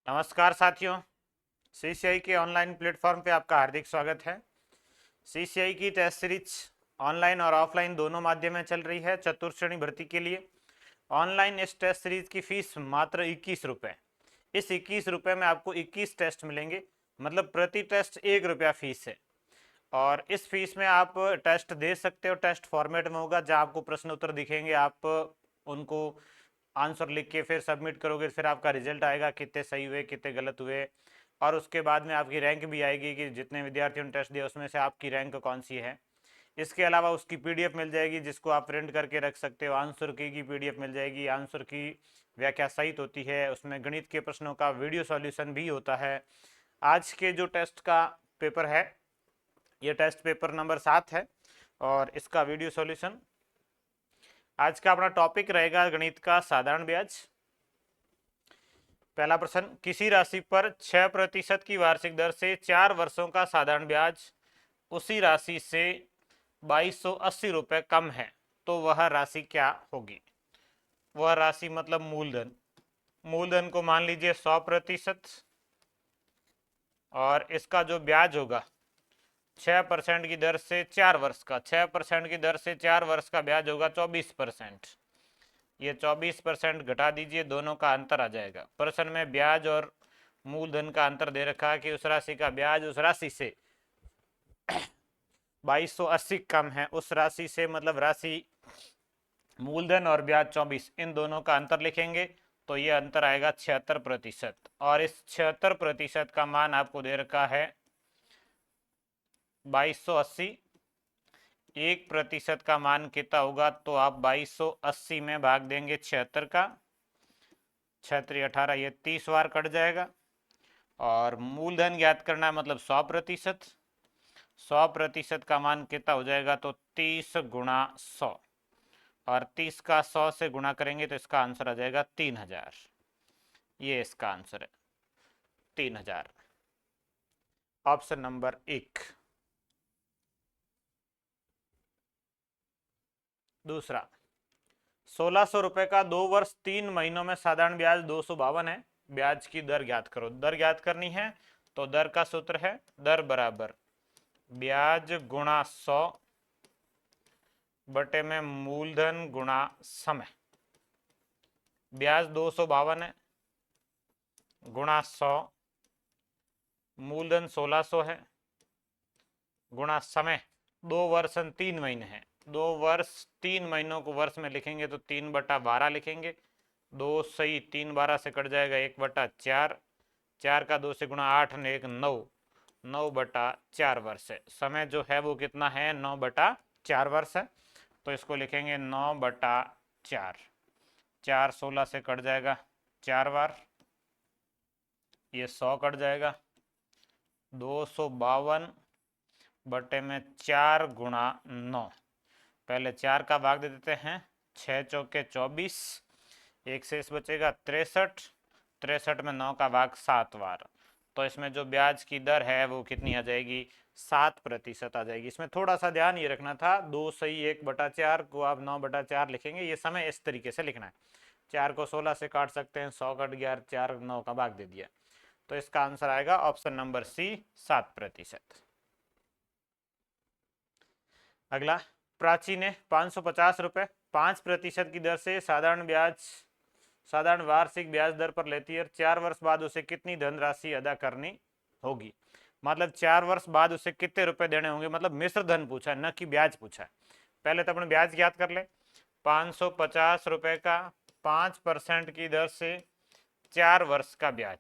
नमस्कार साथियों, सीसीआई के ऑनलाइन प्लेटफॉर्म पे आपका हार्दिक स्वागत है। सीसीआई की टेस्ट सीरीज ऑनलाइन और ऑफलाइन दोनों माध्यम में चल रही है चतुर्थ श्रेणी भर्ती के लिए। ऑनलाइन इस टेस्ट सीरीज की फीस मात्र 21 रुपये। इस 21 रुपये में आपको 21 टेस्ट मिलेंगे, मतलब प्रति टेस्ट 1 रुपया फीस है। और इस फीस में आप टेस्ट दे सकते हो। टेस्ट फॉर्मेट में होगा, जहाँ आपको प्रश्न उत्तर दिखेंगे, आप उनको आंसर लिख के फिर सबमिट करोगे, फिर आपका रिजल्ट आएगा कितने सही हुए कितने गलत हुए। और उसके बाद में आपकी रैंक भी आएगी कि जितने विद्यार्थियों ने टेस्ट दिया उसमें से आपकी रैंक कौन सी है। इसके अलावा उसकी पीडीएफ मिल जाएगी जिसको आप प्रिंट करके रख सकते हो। आंसर की पीडीएफ मिल जाएगी। आंसर की व्याख्या सहित होती है, उसमें गणित के प्रश्नों का वीडियो सॉल्यूशन भी होता है। आज के जो टेस्ट का पेपर है, ये टेस्ट पेपर नंबर 7 है और इसका वीडियो सॉल्यूशन। आज का अपना टॉपिक रहेगा गणित का साधारण ब्याज। पहला प्रश्न, किसी राशि पर 6% की वार्षिक दर से 4 वर्षों का साधारण ब्याज उसी राशि से 2280 रुपये कम है, तो वह राशि क्या होगी? वह राशि मतलब मूलधन। मूलधन को मान लीजिए 100% और इसका जो ब्याज होगा 6% की दर से 4 वर्ष का, 6% की दर से 4 वर्ष का ब्याज होगा 24%। ये 24% घटा दीजिए, दोनों का अंतर आ जाएगा। प्रश्न में ब्याज और मूलधन का अंतर दे रखा है कि उस राशि का ब्याज उस राशि से 2280 कम है। उस राशि से मतलब राशि मूलधन और ब्याज 24, इन दोनों का अंतर लिखेंगे तो ये अंतर आएगा 76%। और इस 76% का मान आपको दे रखा है 2280। 1% का मान कितना होगा, तो आप 2280 में भाग देंगे 76 का, 6×3 = 18, ये 30 बार कट जाएगा। और मूलधन ज्ञात करना है मतलब 100%। 100% का मान कितना हो जाएगा, तो 30 गुणा 100, और 30 का 100 से गुणा करेंगे तो इसका आंसर आ जाएगा 3000। ये इसका आंसर है 3000, ऑप्शन नंबर 1। दूसरा, 1600 रुपये का 2 वर्ष 3 महीनों में साधारण ब्याज 252 है। ब्याज की दर ज्ञात करो। दर ज्ञात करनी है तो दर का सूत्र है दर बराबर ब्याज गुणा 100 बटे में मूलधन गुणा समय। ब्याज 252 है, गुणा 100, मूलधन 1600 है, गुणा समय 2 वर्ष 3 महीने हैं। 2 वर्ष 3 महीनों को वर्ष में लिखेंगे तो 3/12 लिखेंगे। 2 सही 3×12 से कट जाएगा 1/4। 4 का 2 से गुणा 8 ने 1 9, 9/4 वर्ष है। समय जो है वो कितना है, 9/4 वर्ष है। तो इसको लिखेंगे 9/4। 4 16 से कट जाएगा 4 बार, ये 100 कट जाएगा। 252 बटे में 4 गुणा 9। पहले 4 का भाग दे देते हैं, 6 चौके 24, एक शेष बचेगा 63। 63 में 9 का भाग 7 बार, तो इसमें जो ब्याज की दर है वो कितनी आ जाएगी, 7% आ जाएगी। इसमें थोड़ा सा ध्यान ये रखना था, 2 सही 1/4 को आप 9/4 लिखेंगे। ये समय इस तरीके से लिखना है। 4 को 16 से काट सकते हैं, 100 कट गया, 4 9 का भाग दे दिया। तो इसका आंसर आएगा ऑप्शन नंबर सी, 7%। अगला, प्राची ने 550 रुपये 5% की दर से साधारण वार्षिक ब्याज दर पर लेती है। 4 वर्ष बाद उसे कितनी धनराशि अदा करनी होगी? मतलब 4 वर्ष बाद उसे कितने रुपए देने होंगे, मतलब मिश्र धन पूछा है, न कि ब्याज पूछा है। पहले तो अपने ब्याज याद कर ले। 550 रुपये का 5% की दर से 4 वर्ष का ब्याज।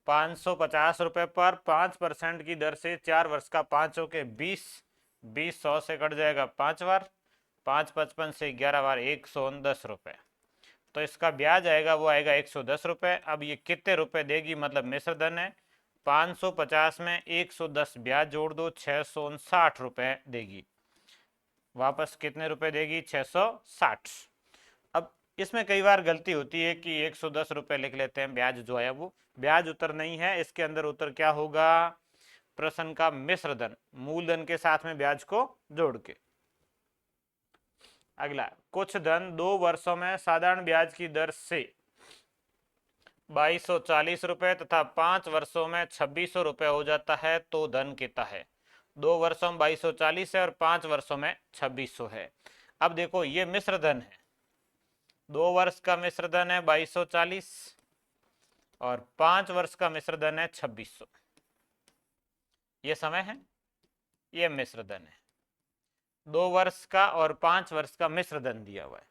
550 रुपये पर 5% की दर से 4 वर्ष का, 5 के 20, 20 100 से कट जाएगा 5 बार, 5 55 से 11 बार, 110 रुपये। तो इसका ब्याज आएगा वो आएगा 110 रुपये। अब ये कितने रुपए देगी, मतलब मिश्र धन है। 550 में 110 ब्याज जोड़ दो, 659 रुपये देगी। वापस कितने रुपए देगी, 660। अब इसमें कई बार गलती होती है कि 110 रुपये लिख लेते हैं, ब्याज जो है वो ब्याज उत्तर नहीं है। इसके अंदर उत्तर क्या होगा, प्रश्न का मिश्र धन, मूलधन के साथ में ब्याज को जोड़ के। अगला, कुछ धन 2 वर्षों में साधारण ब्याज की दर से 2240 रुपये तथा 5 वर्षों में 2600 रुपये हो जाता है तो धन कितना है। 2 वर्षों में 2240 है और 5 वर्षों में 2600 है। अब देखो ये मिश्र धन है, 2 वर्ष का मिश्र धन है 2240 और 5 वर्ष का मिश्र धन है 2600। ये समय है, ये मिश्र धन है। 2 वर्ष का और 5 वर्ष का मिश्र धन दिया हुआ है।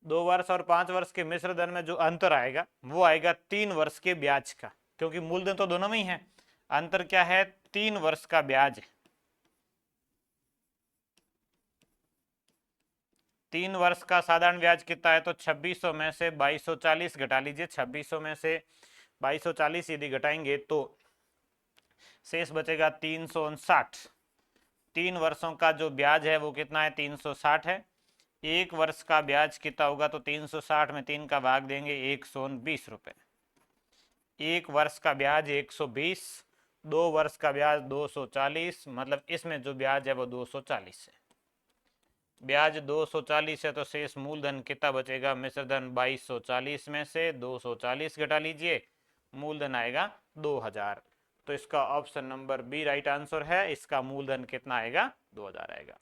2 वर्ष और 5 वर्ष के मिश्र धन में जो अंतर आएगा वो आएगा 3 वर्ष के ब्याज का, क्योंकि मूलधन तो दोनों में ही है। अंतर क्या है, 3 वर्ष का ब्याज। 3 वर्ष का साधारण ब्याज कितना है, तो 2600 में से 2240 घटा लीजिए। 2600 में से 2240 यदि घटाएंगे तो शेष बचेगा 359। 3 वर्षों का जो ब्याज है वो कितना है, 360 है। 1 वर्ष का ब्याज कितना होगा, तो 360 में 3 का भाग देंगे, 120 रुपये। 1 वर्ष का ब्याज 120, 2 वर्ष का ब्याज 240, मतलब इसमें जो ब्याज है वो 240 है। ब्याज 240 है तो शेष मूलधन कितना बचेगा, मिश्रधन 2240 में से 240 घटा लीजिए, मूलधन आएगा 2000। तो इसका option number B right answer है। इसका मूलधन कितना आएगा, 2000 आएगा।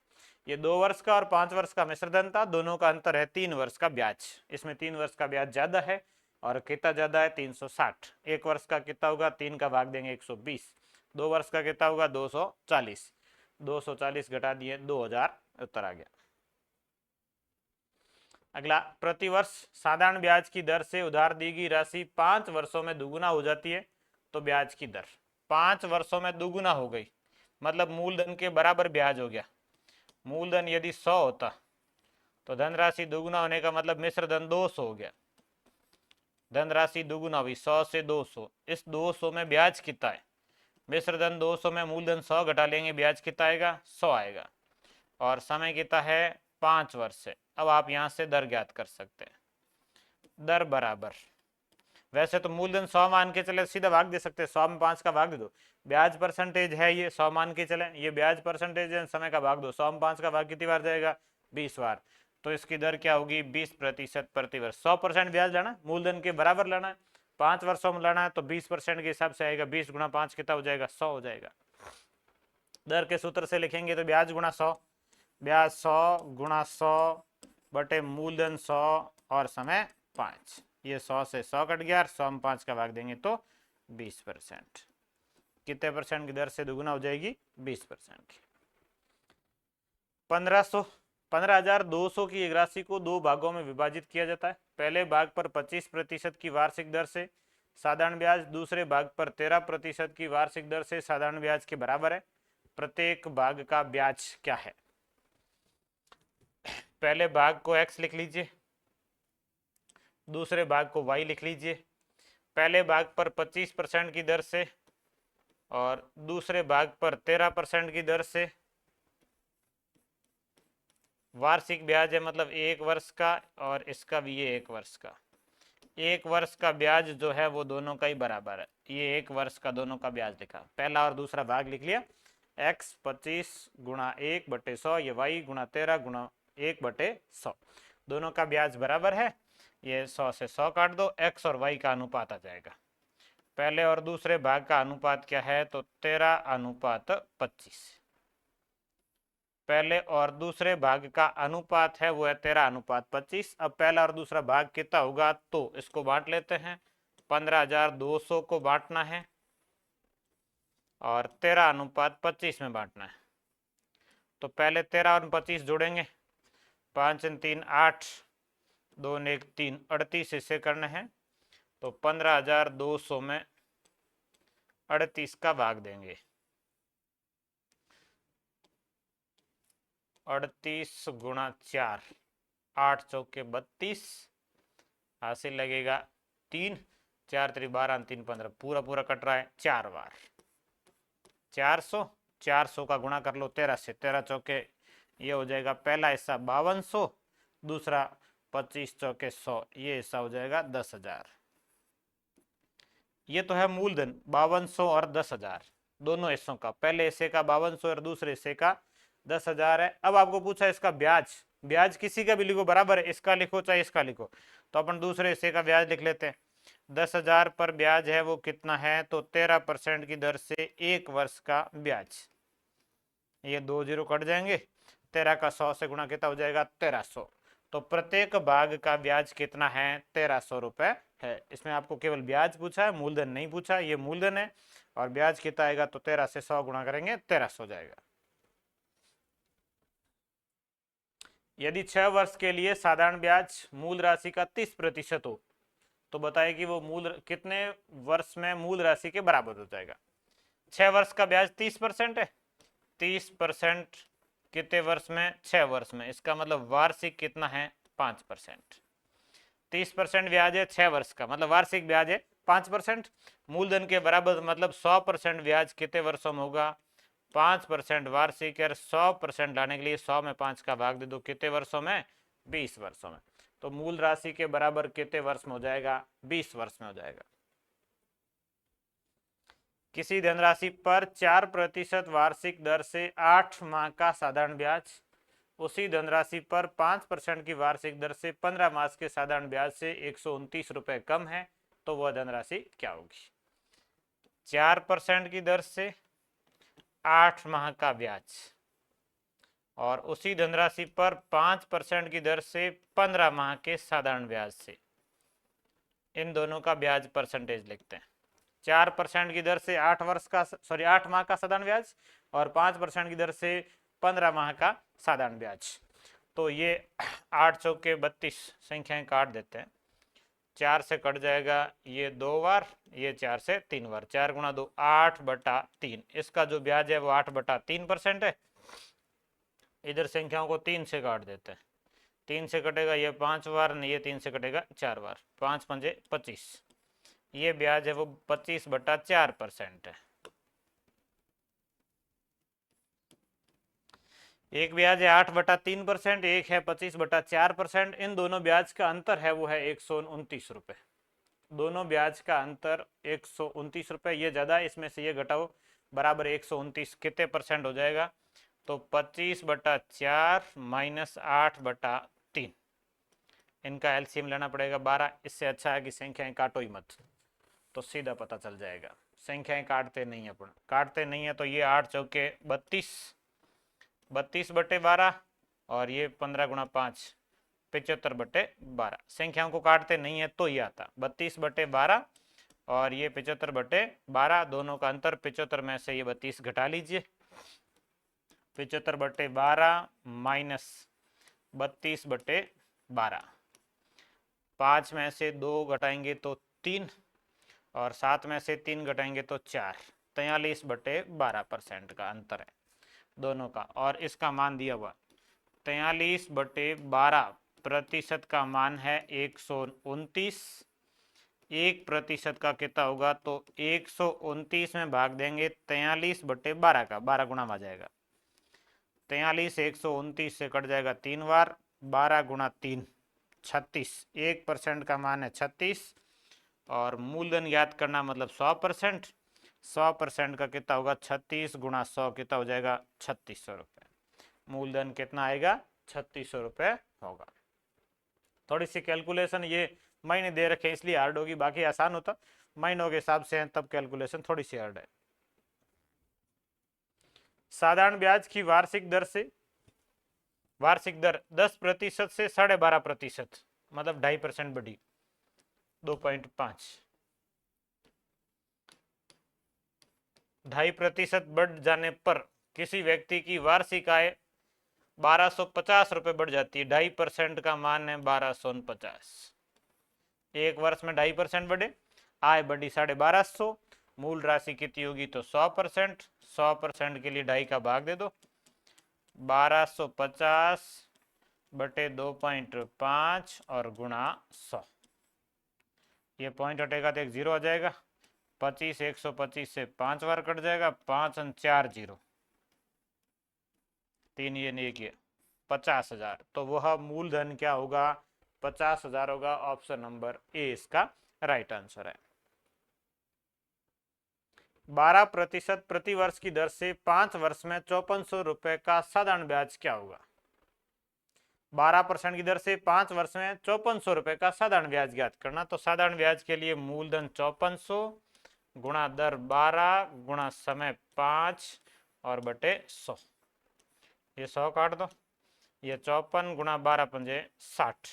ये 2 वर्ष का और 5 वर्ष का मिश्रधन था, दोनों का अंतर है 3 वर्ष का ब्याज। इसमें 3 वर्ष का ब्याज ज्यादा है और कितना ज्यादा है, 360। 1 वर्ष का कितना होगा, 3 का भाग देंगे 120। 2 वर्ष का कितना होगा, 240। 240 घटा दिए, 2000 उत्तर आ गया। अगला, प्रतिवर्ष साधारण ब्याज की दर से उधार दी गई राशि 5 वर्षों में दुगुना हो जाती है तो ब्याज की दर 5 वर्षों में दुगुना हो गई, मतलब मूलधन के बराबर ब्याज हो गया। मूलधन यदि 100 होता तो धनराशि दुगुना होने का मतलब मिश्र धन 200 हो गया। धनराशि दुगुना हुई 100 से 200। इस 200 में ब्याज कितना है, मिश्र धन 200 में मूलधन 100 घटा लेंगे, ब्याज कितना आएगा, 100 आएगा। और समय कितना है, 5 वर्ष है। अब आप यहां से दर ज्ञात कर सकते हैं। दर बराबर, वैसे तो मूलधन 100 मान के चले, सीधा भाग दे सकते हैं, 100 में 5 का भाग दे दो। ब्याज परसेंटेज है ये 100 मान के चले, ये ब्याज परसेंटेज है, समय का भाग दो। 100 में 5 का भाग कितनी बार जाएगा, 20 बार। तो इसकी दर क्या होगी, 20% प्रति वर्ष। 100% ब्याज लाना, मूलधन के बराबर लाना है, 5 वर्षों में लाना है तो 20% के हिसाब से आएगा। 20 गुणा 5 कितना हो जाएगा, 100 हो जाएगा। दर के सूत्र से लिखेंगे तो ब्याज गुणा 100, ब्याज 100 गुणा 100 बटे मूलधन 100 और समय 5। ये 100 से 100 कट गया, 100 में 5 का भाग देंगे तो 20%। कितने परसेंट की दर से दुगुना हो जाएगी, 20% की। 15,200 की एक राशि को 2 भागों में विभाजित किया जाता है। पहले भाग पर 25% की वार्षिक दर से साधारण ब्याज, दूसरे भाग पर 13% की वार्षिक दर से साधारण ब्याज के बराबर है। प्रत्येक भाग का ब्याज क्या है। पहले भाग को x लिख लीजिए, दूसरे भाग को y लिख लीजिए। पहले भाग पर 25% की दर से और दूसरे भाग पर 13% की दर से वार्षिक ब्याज है, मतलब 1 वर्ष का, और इसका भी ये 1 वर्ष का। 1 वर्ष का ब्याज जो है वो दोनों का ही बराबर है। ये 1 वर्ष का दोनों का ब्याज लिखा, पहला और दूसरा भाग लिख लिया। x 25 गुणा 1 बटे 100, ये y गुणा 13 गुणा 1 बटे 100, दोनों का ब्याज बराबर है। ये 100 से 100 काट दो, x और y का अनुपात आ जाएगा। पहले और दूसरे भाग का अनुपात क्या है, तो 13:25। पहले और दूसरे भाग का अनुपात है वो है 13:25। अब पहला और दूसरा भाग कितना होगा, तो इसको बांट लेते हैं। 15,200 को बांटना है और 13:25 में बांटना है। तो पहले 13 और 25 जोड़ेंगे, 5 और 3 8, 2 और 1 3, 38 इसे करना है। तो 15,200 में 38 का भाग देंगे, 38 गुणा 4, 8 चौके 32, हासिल लगेगा 3, 4 3 12, 3 15, पूरा पूरा कट रहा है 4 बार। 400, 400 का गुणा कर लो 13 से, 13 चौके ये हो जाएगा पहला हिस्सा 5200, दूसरा 25 चौके 100, ये हिस्सा हो जाएगा 10,000। ये तो है मूलधन 5200 और 10,000 दोनों हिस्सों का। पहले हिस्से का 5200 और दूसरे हिस्से का 10,000 है। अब आपको पूछा इसका ब्याज, ब्याज किसी का भी लिखो बराबर है, इसका लिखो चाहे इसका लिखो। तो अपन दूसरे हिस्से का ब्याज लिख लेते हैं। 10,000 पर ब्याज है वो कितना है, तो 13% की दर से 1 वर्ष का ब्याज। ये 2 जीरो कट जाएंगे, 13 का 100 से गुणा कितना हो जाएगा, 1300। तो प्रत्येक भाग का ब्याज कितना है, 1300 रुपए है। इसमें आपको केवल ब्याज पूछा है, मूलधन नहीं पूछा। ये मूलधन है और ब्याज कितना आएगा, तो 13 से 100 गुणा करेंगे 1300 जाएगा। यदि 6 वर्ष के लिए साधारण ब्याज मूल राशि का 30% हो, तो बताइए कि वो मूल कितने वर्ष में मूल राशि के बराबर हो जाएगा। 6 वर्ष का ब्याज 30% है, 30% कितने वर्ष में, 6 वर्ष में। इसका मतलब वार्षिक कितना है, 5%। 30% ब्याज है 6 वर्ष का, मतलब वार्षिक ब्याज है 5%। मूलधन के बराबर मतलब 100% ब्याज कितने वर्षों में होगा, 5% वार्षिक। और 100% लाने के लिए 100 में 5 का भाग दे दो, कितने वर्षों में, 20 वर्षों में। तो मूल राशि के बराबर कितने वर्ष में हो जाएगा, 20 वर्ष में हो जाएगा। किसी धनराशि पर 4% वार्षिक दर से 8 माह का साधारण ब्याज, उसी धनराशि पर 5% की वार्षिक दर से 15 मास के साधारण ब्याज से 129 रुपए कम है, तो वह धनराशि क्या होगी। 4% की दर से 8 माह का ब्याज और उसी धनराशि पर 5% की दर से 15 माह के साधारण ब्याज से, इन दोनों का ब्याज परसेंटेज लिखते हैं। 4% की दर से 8 माह का साधारण ब्याज और 5% की दर से 15 माह का साधारण ब्याज। तो ये 8 चौके 32 संख्याएं काट देते हैं। 4 से कट जाएगा ये 2 बार, ये 4 से 3 बार। 4 गुणा 2 8/3। इसका जो ब्याज है वो 8/3% है। इधर संख्याओं को 3 से काट देते हैं। 3 से कटेगा ये 5 बार, ये 3 से कटेगा 4 बार। 5 पंजे 25। ये ब्याज है वो 25/4% है। एक ब्याज है 8/3%, एक है 25/4%। इन दोनों ब्याज का अंतर है वो है 129 रुपए। दोनों ब्याज का अंतर 129 रुपए। ये ज्यादा, इसमें से ये घटाओ, बराबर 129 कितने परसेंट हो जाएगा, तो 25/4 माइनस 8/3। इनका एलसीएम लेना पड़ेगा 12। इससे अच्छा है कि संख्याएं काटो ही मत, तो सीधा पता चल जाएगा। संख्याएं काटते नहीं है, अपन काटते नहीं है। तो ये 8 चौके 32, 32/12 और ये 15 गुणा 5 75/12। संख्याओं को काटते नहीं है तो ये आता 32/12 और ये 75/12। दोनों का अंतर 75 में से ये 32 घटा लीजिए। 75/12 माइनस 32/12। 5 में से 2 घटाएंगे तो 3 और 7 में से 3 घटाएंगे तो 4। 43/12% का अंतर है दोनों का। और इसका मान दिया हुआ 43/12% का मान है 129। 1% का कितना होगा, तो 129 में भाग देंगे 43/12 का, 12 गुणा में आ जाएगा। 43 129 से कट जाएगा 3 बार, 12 गुणा 3 36। 1% का मान है 36 और मूलधन ज्ञात करना मतलब 100%। 100% का कितना होगा, 36 गुणा 100 कितना हो जाएगा, 3600 रुपये। मूलधन कितना आएगा, 3600 रुपये होगा। थोड़ी सी कैलकुलेशन ये महीने दे रखे इसलिए हार्ड होगी, बाकी आसान होता। महीनों के हिसाब से तब कैलकुलेशन थोड़ी सी हार्ड है। साधारण ब्याज की वार्षिक दर 10% से 12.5%, मतलब 2.5% बढ़ी, 2.5। 2.5% बढ़ जाने पर किसी व्यक्ति की वार्षिक आय 1250 रुपये बढ़ जाती है। 2.5% का मान है 1249। एक वर्ष में 2.5% बढ़े, आय बढ़ी 1250। मूल राशि कितनी होगी, तो 100%। 100% के लिए 2.5 का भाग दे दो, 1250/2.5 और गुणा 100। ये पॉइंट हटेगा तो एक 0 आ जाएगा। 25 125 से 5 बार कट जाएगा, 5 और 4 0, 3 ये नहीं किया, 50,000। तो वह मूलधन क्या होगा, 50,000 होगा। ऑप्शन नंबर ए इसका राइट आंसर है। 12% प्रति वर्ष की दर से 5 वर्ष में 5400 रुपए का साधारण ब्याज क्या होगा। 12% की दर से 5 वर्ष में 5400 रुपये का साधारण ब्याज ज्ञात करना। तो साधारण ब्याज के लिए मूलधन 5400 गुणा दर 12 गुणा समय 5 और बटे 100। ये 100 काट दो, ये 54 गुणा 12 पंजे 60,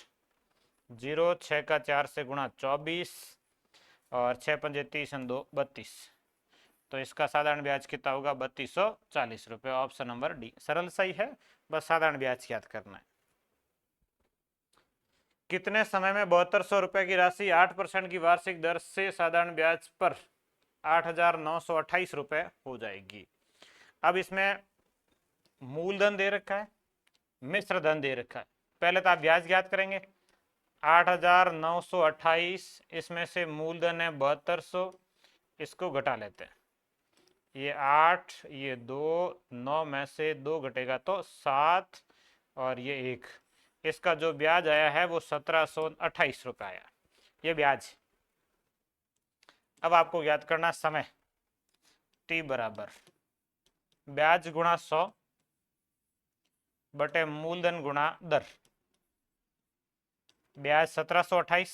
0 6 का 4 से गुणा 24 और 6 पंजे 30 2 32। तो इसका साधारण ब्याज कितना होगा? 3240 रुपये। ऑप्शन नंबर डी सरल सही है, बस साधारण ब्याज याद करना है। कितने समय में 7200 रुपये की राशि 8% की वार्षिक दर से साधारण ब्याज पर 8928 रुपये हो जाएगी? अब इसमें मूलधन दे रखा है, मिश्र धन दे रखा है। पहले तो आप ब्याज ज्ञात करेंगे। 8928, इसमें से मूलधन है 7200, इसको घटा लेते हैं। ये 8, ये 2, 9 में से 2 घटेगा तो 7 और ये 1। इसका जो ब्याज आया है वो 1728 रुपये आया, ये ब्याज। अब आपको याद करना समय t बराबर ब्याज गुणा 100 बटे मूलधन गुणा दर। ब्याज 1728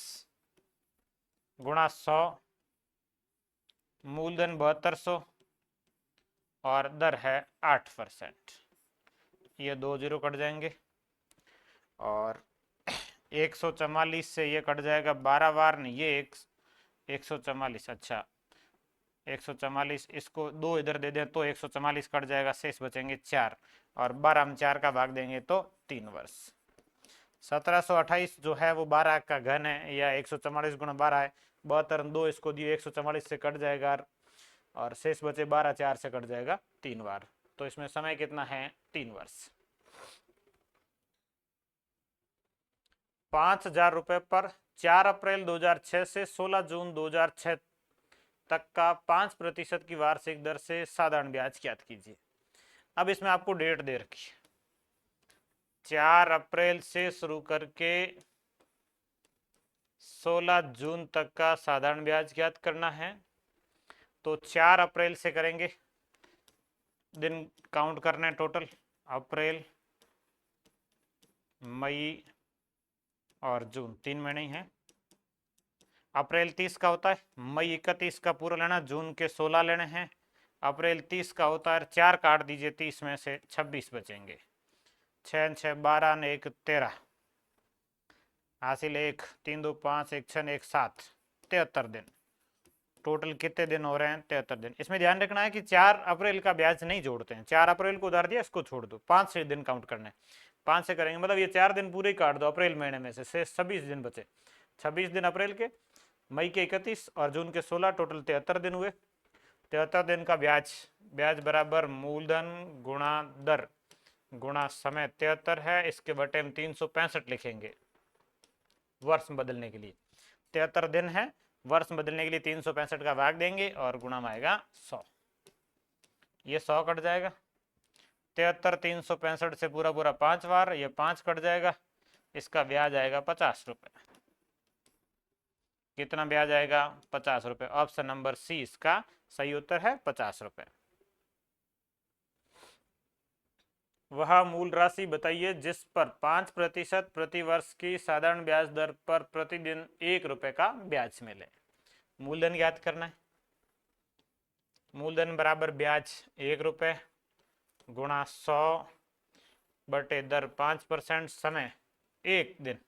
गुणा 100, मूलधन 7200 और दर है 8%। ये 2 जीरो कट जाएंगे और 144 से ये कट जाएगा 12 बार, नहीं ये 144, अच्छा 144, इसको 2 इधर दे दें तो 144 कट जाएगा, शेष बचेंगे 4 और 12 में 4 का भाग देंगे तो 3 वर्ष। 1728 जो है वो 12 का घन है, या 144 गुणा 12 है। 72 2 इसको दिए, 144 से कट जाएगा और शेष बचे 12, 4 से कट जाएगा 3 बार। तो इसमें समय कितना है? 3 वर्ष। 5000 रुपये पर 4 अप्रैल 2006 से 16 जून 2006 तक का 5% की वार्षिक दर से साधारण ब्याज ज्ञात कीजिए। अब इसमें आपको डेट दे रखी है, 4 अप्रैल से शुरू करके 16 जून तक का साधारण ब्याज ज्ञात करना है। तो 4 अप्रैल से करेंगे, दिन काउंट करना है टोटल, अप्रैल, मई और जून, 3 महीने ही हैं। अप्रैल 30 का होता है, मई 31 का पूरा लेना, जून के 16 लेने हैं। अप्रैल 30 का होता है, 4 काट दीजिए, 30 में से 26 बचेंगे। 6 6 12 ने 1 13, हासिल 1 3 2 5 1 6 1 7, 73 दिन। टोटल कितने दिन हो रहे हैं? 73 दिन। इसमें ध्यान रखना है कि 4 अप्रैल का ब्याज नहीं जोड़ते हैं। 4 अप्रैल को उधार दिया, इसको छोड़ दो, 5 से दिन काउंट करना है। 5 से करेंगे मतलब ये 4 दिन पूरे काट दो अप्रैल महीने में से 26 दिन बचे। 26 दिन अप्रैल के, मई के 31 और जून के 16, टोटल 73 दिन हुए। 73 दिन का ब्याज, ब्याज बराबर मूलधन गुणा दर गुणा समय 73 है, इसके बटे हम 365 लिखेंगे वर्ष में बदलने के लिए। 73 दिन है, वर्ष में बदलने के लिए 365 का भाग देंगे और गुणा में आएगा 100। ये 100 कट जाएगा, 73 365 से पूरा पूरा 5 बार, ये 5 कट जाएगा, इसका ब्याज आएगा 50 रुपये। कितना ब्याज आएगा? 50 रुपये। ऑप्शन नंबर सी इसका सही उत्तर है, 50 रुपये। वह मूल राशि बताइए जिस पर 5% प्रति वर्ष की साधारण ब्याज दर पर प्रतिदिन 1 रुपये का ब्याज मिले। मूलधन याद करना है। मूलधन बराबर ब्याज 1 रुपये गुणा 100 बटे दर 5%, समय 1 दिन,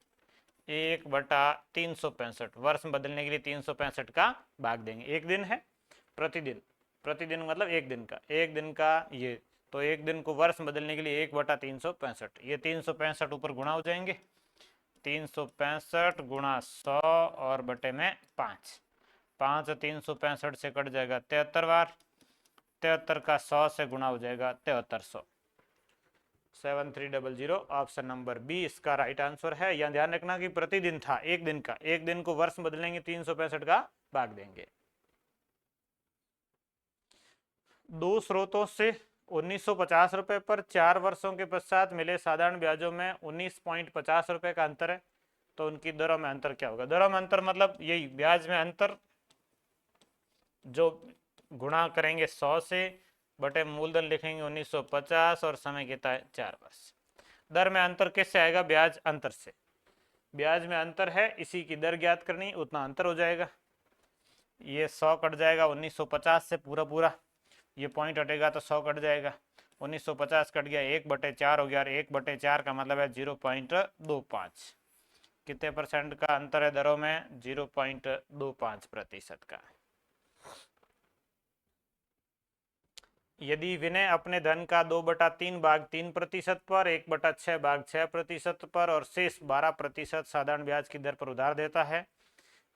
1/365, वर्ष में बदलने के लिए 365 का भाग देंगे। 1 दिन है, प्रतिदिन, प्रतिदिन मतलब 1 दिन का, 1 दिन का ये, तो 1 दिन को वर्ष में बदलने के लिए 1/365, ये 365 ऊपर गुणा हो जाएंगे। 365 गुणा 100 और बटे में 5, 5 365 से कट जाएगा 73 बार, 73 का 100 से गुणा हो जाएगा 7300। 7300, ऑप्शन नंबर बी इसका राइट आंसर है। यह ध्यान रखना कि प्रतिदिन था, 1 दिन का, 1 दिन को वर्ष बदलेंगे 365 का भाग देंगे। 2 स्रोतों से 1950 रुपये पर 4 वर्षों के पश्चात मिले साधारण ब्याजों में 19.50 रुपये का अंतर है। तो उनकी दरों में अंतर क्या होगा? दरों में अंतर मतलब यही ब्याज में अंतर, जो गुणा करेंगे 100 से, बटे मूलधन लिखेंगे 1950 और समय कितना है? 4 वर्ष। दर में अंतर किससे आएगा? ब्याज अंतर से। ब्याज में अंतर है, इसी की दर ज्ञात करनी, उतना अंतर हो जाएगा। ये 100 कट जाएगा 1950 से पूरा पूरा, ये पॉइंट हटेगा तो 100 कट जाएगा। 1950 कट गया, 1/4 हो गया, और 1/4 का मतलब है 0.25। कितने परसेंट का अंतर है दरों में? 0.25% का। यदि विनय अपने धन का 2/3 भाग 3% पर, 1/6 भाग 6% पर और शेष 12% साधारण ब्याज की दर पर उधार देता है।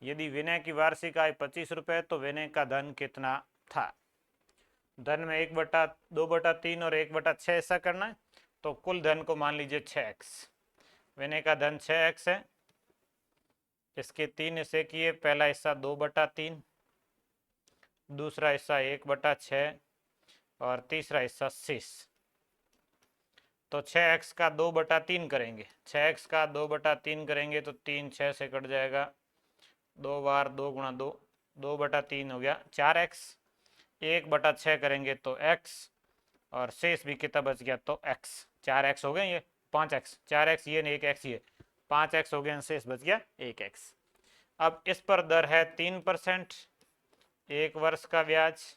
यदि विनय की वार्षिक आय 25 रुपये तो विनय का धन कितना था? धन में 2/3 और 1/6 ऐसा करना है, तो कुल धन को मान लीजिए 6x। विनय का धन 6x है, इसके 3 हिस्से किए, पहला हिस्सा 2/3, दूसरा हिस्सा 1/6 और तीसरा हिस्सा शेष। तो 6x का 2/3 करेंगे, 6x का 2/3 करेंगे तो 3 6 से कट जाएगा, 2 बार 2 गुणा 2, 2/3 हो गया 4x। 1/6 करेंगे तो x, और शेष भी कितना बच गया? तो x। 4x हो गए, ये 5x, 4x ये नहीं, 1x ये 5x हो गया, शेष बच गया 1x। अब इस पर दर है 3%, 1 वर्ष का ब्याज।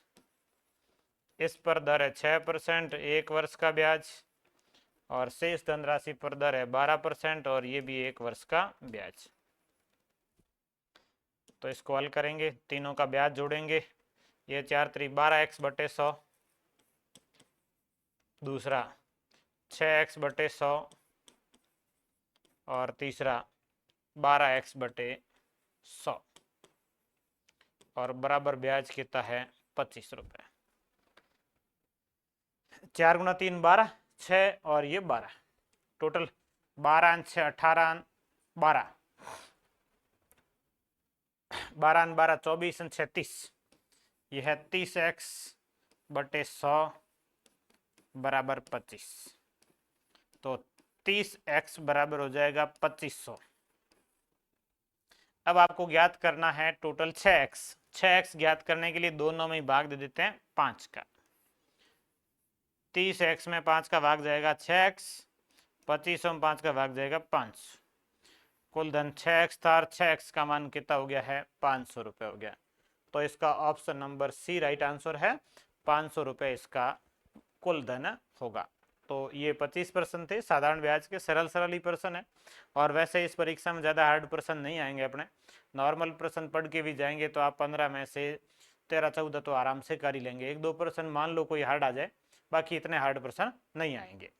इस पर दर है 6%, 1 वर्ष का ब्याज। और शेष धनराशि पर दर है 12% और ये भी 1 वर्ष का ब्याज। तो इसको हल करेंगे, तीनों का ब्याज जोड़ेंगे। ये 4 3 12x/100, दूसरा 6x/100 और तीसरा 12x/100, और बराबर ब्याज कितना है? 25 रुपये। 4 गुणा 3 12, 6 और ये 12, टोटल 12 6 18 12, 12 12 24 36, ये है 30x/100 बराबर 25। तो 30x बराबर हो जाएगा 2500। अब आपको ज्ञात करना है टोटल 6x। 6x ज्ञात करने के लिए दोनों में भाग दे देते हैं 5 का। 30x में 5 का भाग जाएगा 6x, 2500 में 5 का भाग जाएगा 500। कुल धन 6x था और 6x का मान कितना हो गया है? 500 रुपये हो गया। तो इसका option number C right answer है, 500 रुपये इसका कुल धन होगा। तो ये 25% थे, साधारण ब्याज के सरल सरल ही प्रश्न है, और वैसे इस परीक्षा में ज़्यादा हार्ड प्रश्न नहीं आएंगे अपने, नॉर्मल प्रश्न पढ़ के भी जाएंगे तो आप 15 में से 13 14 तो आराम से कर ही लेंगे। 1 2 प्रश्न मान लो कोई हार्ड आ जाए, बाकी इतने हार्ड प्रश्न नहीं आएंगे।